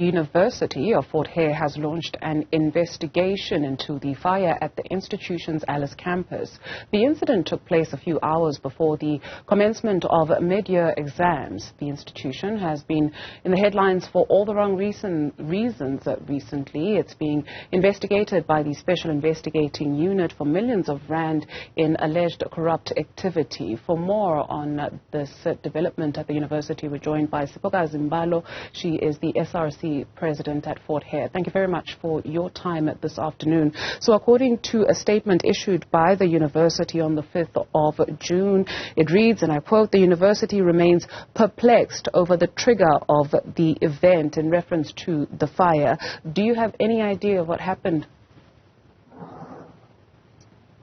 University of Fort Hare has launched an investigation into the fire at the institution's Alice campus. The incident took place a few hours before the commencement of mid-year exams. The institution has been in the headlines for all the wrong reasons recently. It's being investigated by the Special Investigating Unit for millions of rand in alleged corrupt activity. For more on this development at the university, we're joined by Siphokazi Mbalo. She is the SRC President at Fort Hare. Thank you very much for your time this afternoon. So according to a statement issued by the university on the 5th of June, it reads, and I quote, "The university remains perplexed over the trigger of the event," in reference to the fire. Do you have any idea of what happened?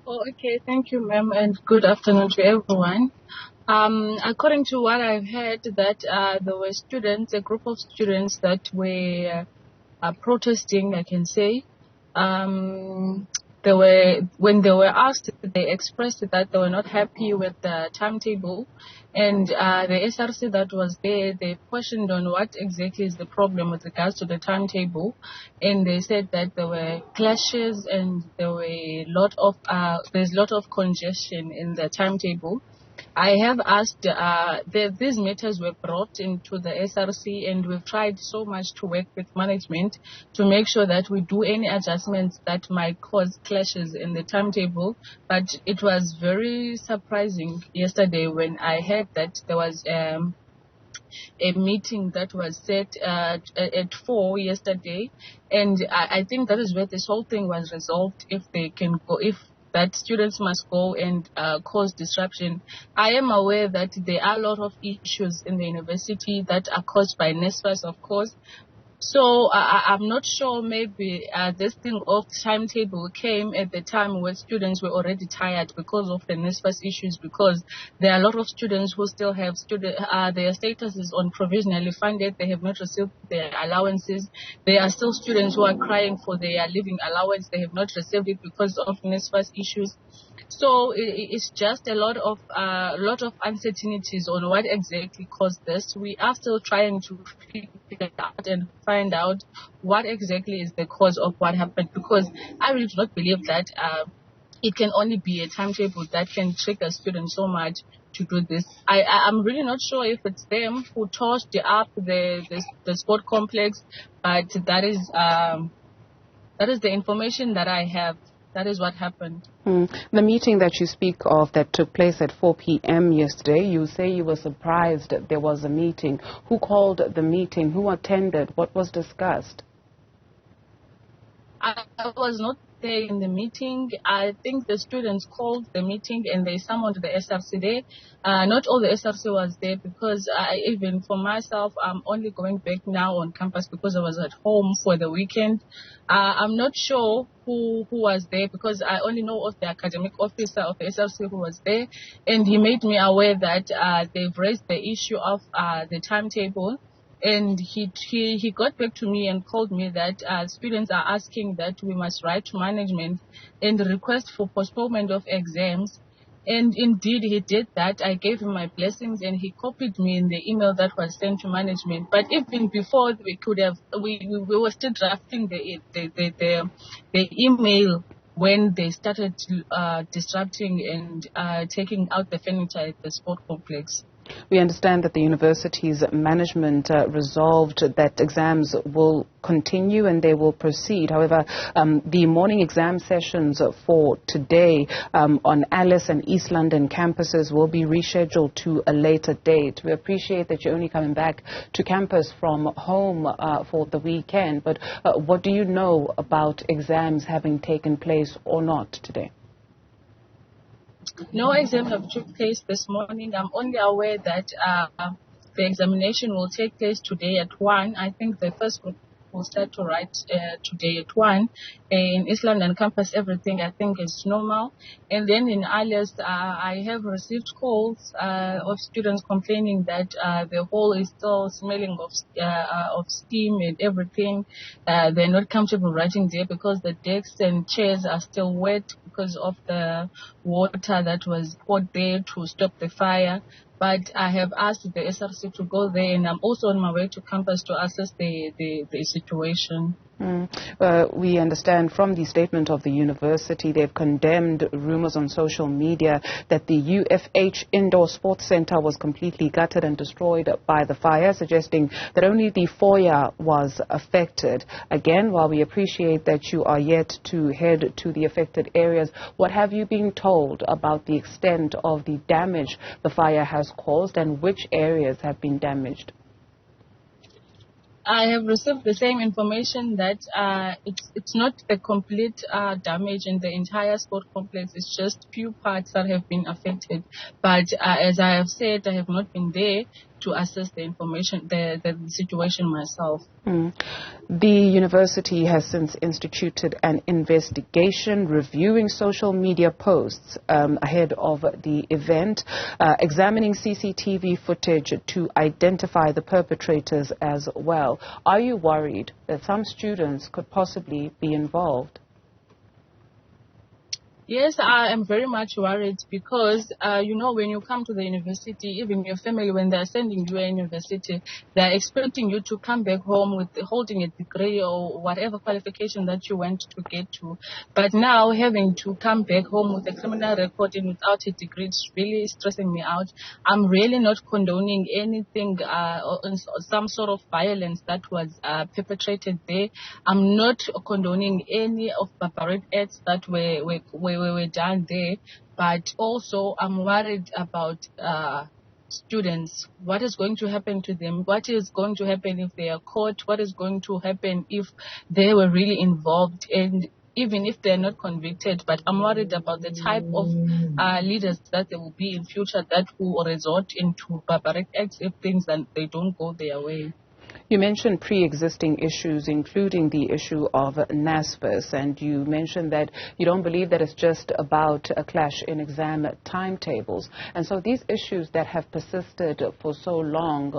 Oh, okay. Thank you, ma'am, and good afternoon to everyone. According to what I've heard, that there were students, a group of students that were protesting, I can say. When they were asked, they expressed that they were not happy with the timetable, and the SRC that was there, they questioned on what exactly is the problem with regards to the timetable, and they said that there were clashes and there were there's a lot of congestion in the timetable. I have asked, these matters were brought into the SRC, and we've tried so much to work with management to make sure that we do any adjustments that might cause clashes in the timetable. But it was very surprising yesterday when I heard that there was a meeting that was set at 4 yesterday, and I think that is where this whole thing was resolved. If they can go, if that students must go and cause disruption. I am aware that there are a lot of issues in the university that are caused by NSFAS, of course. So I'm not sure, maybe this thing of timetable came at the time where students were already tired because of the NSFAS issues, because there are a lot of students who still have their status is on provisionally funded. They have not received their allowances. There are still students who are crying for their living allowance. They have not received it because of NSFAS issues. So it's just a lot of uncertainties on what exactly caused this. We are still trying to figure out and find out what exactly is the cause of what happened, because I really do not believe that it can only be a timetable that can trigger students so much to do this. I'm really not sure if it's them who torched up the sport complex, but that is the information that I have. That is what happened. The meeting that you speak of that took place at 4 p.m. yesterday, you say you were surprised that there was a meeting. Who called the meeting? Who attended? What was discussed? I was not there in the meeting. I think the students called the meeting and they summoned the SRC there. Not all the SRC was there, because even for myself, I'm only going back now on campus because I was at home for the weekend. I'm not sure who was there, because I only know of the academic officer of the SRC who was there, and he made me aware that they've raised the issue of the timetable. And he got back to me and told me that students are asking that we must write to management and request for postponement of exams. And indeed, he did that. I gave him my blessings, and he copied me in the email that was sent to management. But even before we were still drafting the email when they started disrupting and taking out the furniture at the sport complex. We understand that the university's management resolved that exams will continue and they will proceed. However, the morning exam sessions for today on Alice and East London campuses will be rescheduled to a later date. We appreciate that you're only coming back to campus from home for the weekend, but what do you know about exams having taken place or not today? No exams have took place this morning. I'm only aware that the examination will take place today at 1. I think the first group will start to write today at 1. In East London campus, everything I think is normal. And then in Alice, I have received calls of students complaining that the hall is still smelling of steam and everything. They're not comfortable writing there because the desks and chairs are still wet because of the water that was poured there to stop the fire. but I have asked the SRC to go there, and I'm also on my way to campus to assess the situation. We understand from the statement of the university, they've condemned rumors on social media that the UFH Indoor Sports Center was completely gutted and destroyed by the fire, suggesting that only the foyer was affected. Again, while we appreciate that you are yet to head to the affected areas, what have you been told about the extent of the damage the fire has caused and which areas have been damaged? I have received the same information that it's not the complete damage in the entire sport complex. It's just few parts that have been affected. But as I have said, I have not been there to assess the information, the situation myself. The university has since instituted an investigation reviewing social media posts ahead of the event, examining CCTV footage to identify the perpetrators as well. Are you worried that some students could possibly be involved? Yes, I am very much worried because, when you come to the university, even your family, when they're sending you to university, they're expecting you to come back home with holding a degree or whatever qualification that you went to get to. But now having to come back home with a criminal record and without a degree, it's really stressing me out. I'm really not condoning anything, some sort of violence that was perpetrated there. I'm not condoning any of the barbaric acts that were done there, but also I'm worried about students. What is going to happen to them? What is going to happen if they are caught? What is going to happen if they were really involved? And even if they're not convicted, but I'm worried about the type of leaders that there will be in future that will resort into barbaric acts if things that they don't go their way. You mentioned pre-existing issues, including the issue of NSFAS, and you mentioned that you don't believe that it's just about a clash in exam timetables. And so these issues that have persisted for so long,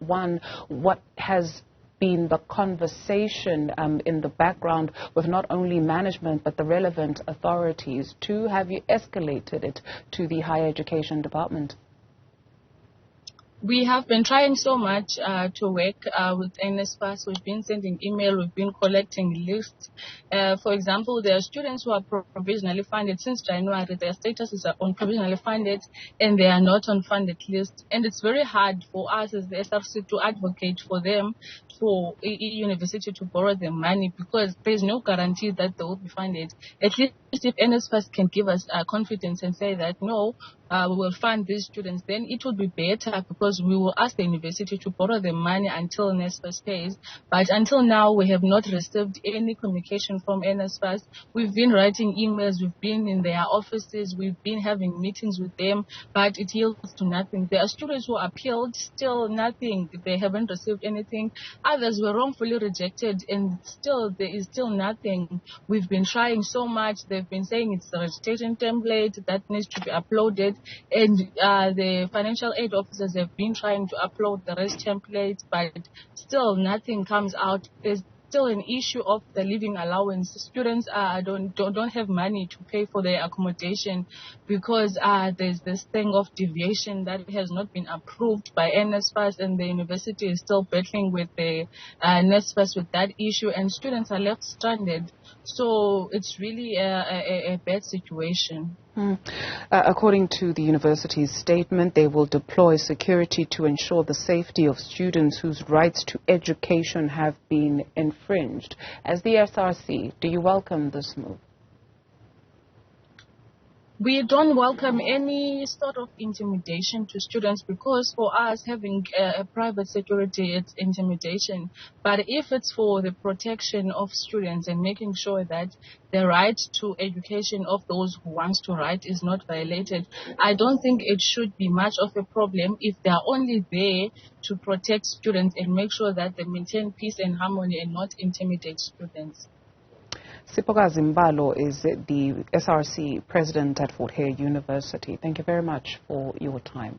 one, what has been the conversation in the background with not only management but the relevant authorities? Two, have you escalated it to the higher education department? We have been trying so much to work with NSFAS. We've been sending email, we've been collecting lists. For example, there are students who are provisionally funded since January. Their status is on provisionally funded and they are not on funded list. And it's very hard for us as the SRC to advocate for them, for university to borrow their money, because there's no guarantee that they will be funded. At least if NSFAS can give us confidence and say that, no, we will fund these students, then it would be better, because we will ask the university to borrow the money until NSFAS pays. But until now, we have not received any communication from NSFAS. We've been writing emails, we've been in their offices, we've been having meetings with them, but it yields to nothing. There are students who appealed, still nothing. They haven't received anything. Others were wrongfully rejected, and still there is still nothing. We've been trying so much. They've been saying it's the registration template that needs to be uploaded, and the financial aid officers have been trying to upload the rest template, but still nothing comes out. There's still an issue of the living allowance. Students don't have money to pay for their accommodation because there's this thing of deviation that has not been approved by NSFAS, and the university is still battling with the NSFAS with that issue, and students are left stranded. So it's really a bad situation. According to the university's statement, they will deploy security to ensure the safety of students whose rights to education have been infringed. As the SRC, do you welcome this move? We don't welcome any sort of intimidation to students, because for us, having a private security, it's intimidation. But if it's for the protection of students and making sure that the right to education of those who want to write is not violated, I don't think it should be much of a problem if they are only there to protect students and make sure that they maintain peace and harmony and not intimidate students. Siphokazi Mbalo is the SRC president at Fort Hare University. Thank you very much for your time.